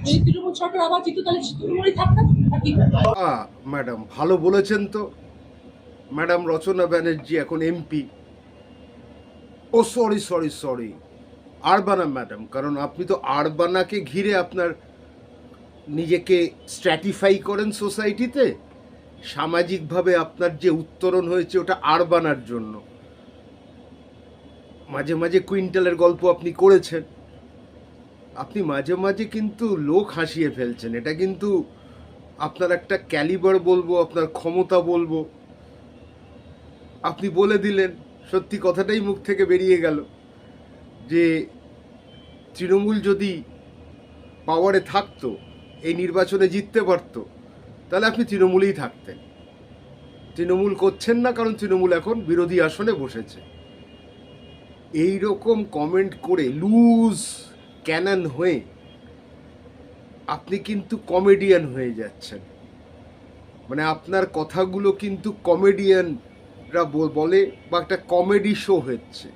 যদি তৃণমূল সরকার আবার জিত তাহলে তৃণমূলই থাকতাম আর কি করতাম? ম্যাডাম ভালো বলেছেন তো। ম্যাডাম রচনা ব্যানার্জি এখন MP. Oh sorry sorry sorry, আরবানা ম্যাডাম, কারণ আপনি তো আরবানাকে ঘিরে আপনার নিজেকে স্ট্র্যাটিফাই করেন সোসাইটিতে। সামাজিকভাবে আপনার যে উত্তরণ হয়েছে ওটা আরবানার জন্য। মাঝে মাঝে কুইন্টালের গল্প আপনি করেছেন, আপনি মাঝে মাঝে কিন্তু লোক হাসিয়ে ফেলছেন। এটা কিন্তু আপনার একটা ক্যালিবার বলবো, আপনার ক্ষমতা বলবো। আপনি বলে দিলেন, সত্যি কথাটাই মুখ থেকে বেরিয়ে গেল যে তৃণমূল যদি পাওয়ারে থাকতো, এই নির্বাচনে জিততে পারতো, তাহলে আপনি তৃণমূলেই থাকতেন। তৃণমূল করছেন না কারণ তৃণমূল এখন বিরোধী আসনে বসেছে। এই রকম কমেন্ট করে লুজ ক্যানন হয়ে আপনি কিন্তু কমেডিয়ান হয়ে যাচ্ছেন। মানে আপনার কথাগুলো কিন্তু কমেডিয়ানরা বলে, বা একটা কমেডি শো হচ্ছে।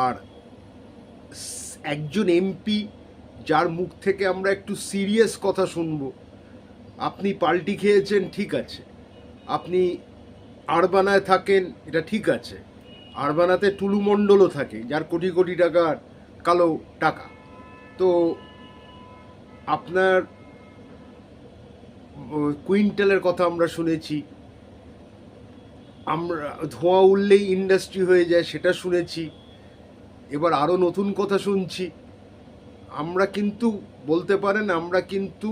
আর একজন এমপি যার মুখ থেকে আমরা একটু সিরিয়াস কথা শুনবো, আপনি পাল্টি খেয়েছেন ঠিক আছে, আপনি আরবানায় থাকেন এটা ঠিক আছে, আরবানাতে টুলু মণ্ডলও থাকে যার কোটি কোটি টাকার কালো টাকা। তো আপনার কুইন্টালের কথা আমরা শুনেছি, আমরা ধোঁয়া উঠলেই ইন্ডাস্ট্রি হয়ে যায় সেটা শুনেছি, এবার আরও নতুন কথা শুনছি। আমরা কিন্তু বলতে পারেন আমরা কিন্তু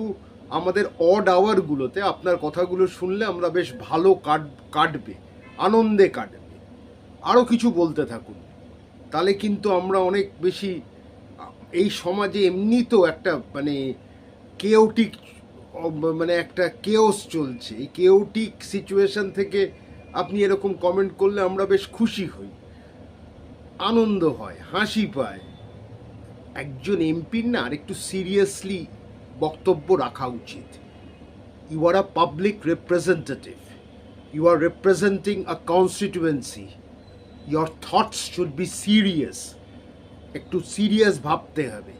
আমাদের অড আওয়ারগুলোতে আপনার কথাগুলো শুনলে আমরা বেশ ভালো কাটবে, আনন্দে কাটবে। আরও কিছু বলতে থাকুন, তাহলে কিন্তু আমরা অনেক বেশি এই সমাজে এমনি তো একটা মানে কেওটিক, মানে একটা কেওস চলছে। এই কেওটিক সিচুয়েশন থেকে আপনি এরকম কমেন্ট করলে আমরা বেশ খুশি হই, আনন্দ হয়, হাসি পায়। একজন এমপির না আর একটু সিরিয়াসলি বক্তব্য রাখা উচিত। You are a public representative, you are representing a constituency, your thoughts should be serious. একটু সিরিয়াস ভাবতে হবে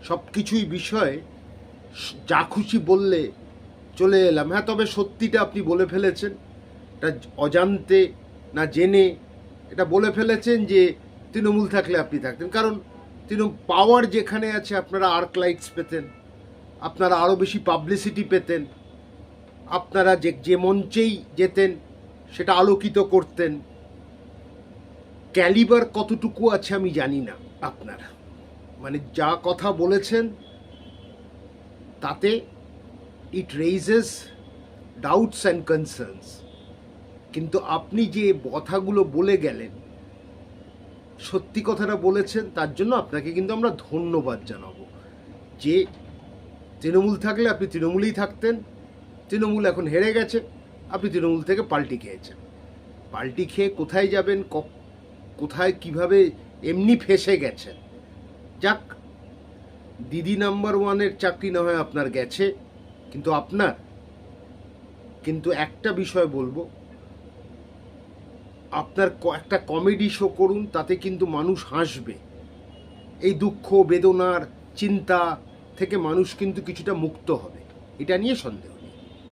সব কিছুই বিষয়ে। যা খুশি বললে চলে এলাম, হ্যাঁ তবে সত্যিটা আপনি বলে ফেলেছেন, এটা অজান্তে না জেনে এটা বলে ফেলেছেন যে তৃণমূল থাকলে আপনি থাকতেন। কারণ পাওয়ার যেখানে আছে আপনারা আর্ক লাইটস পেতেন, আপনারা আরও বেশি পাবলিসিটি পেতেন, আপনারা যে মঞ্চেই যেতেন সেটা আলোকিত করতেন। ক্যালিবার কতটুকু আছে আমি জানি না আপনার, মানে যা কথা বলেছেন তাতে ইট রেইজেস ডাউটস অ্যান্ড কনসার্নস। কিন্তু আপনি যে কথাগুলো বলে গেলেন, সত্যি কথাটা বলেছেন, তার জন্য আপনাকে কিন্তু আমরা ধন্যবাদ জানাবো যে তৃণমূল থাকলে আপনি তৃণমূলেই থাকতেন। তৃণমূল এখন হেরে গেছে, আপনি তৃণমূল থেকে পাল্টি খেয়েছেন। পাল্টি খেয়ে কোথায় যাবেন, কোথায় কিভাবে এমনি ফেসে গেছেন। যাক, দিদি নাম্বার ওয়ানের চাকরি না হয় আপনার গেছে, কিন্তু আপনার কিন্তু একটা বিষয় বলবো, আপনার একটা কমেডি শো করুন, তাতে কিন্তু মানুষ হাসবে। এই দুঃখ বেদনার চিন্তা থেকে মানুষ কিন্তু কিছুটা মুক্ত হবে, এটা নিয়ে সন্দেহ।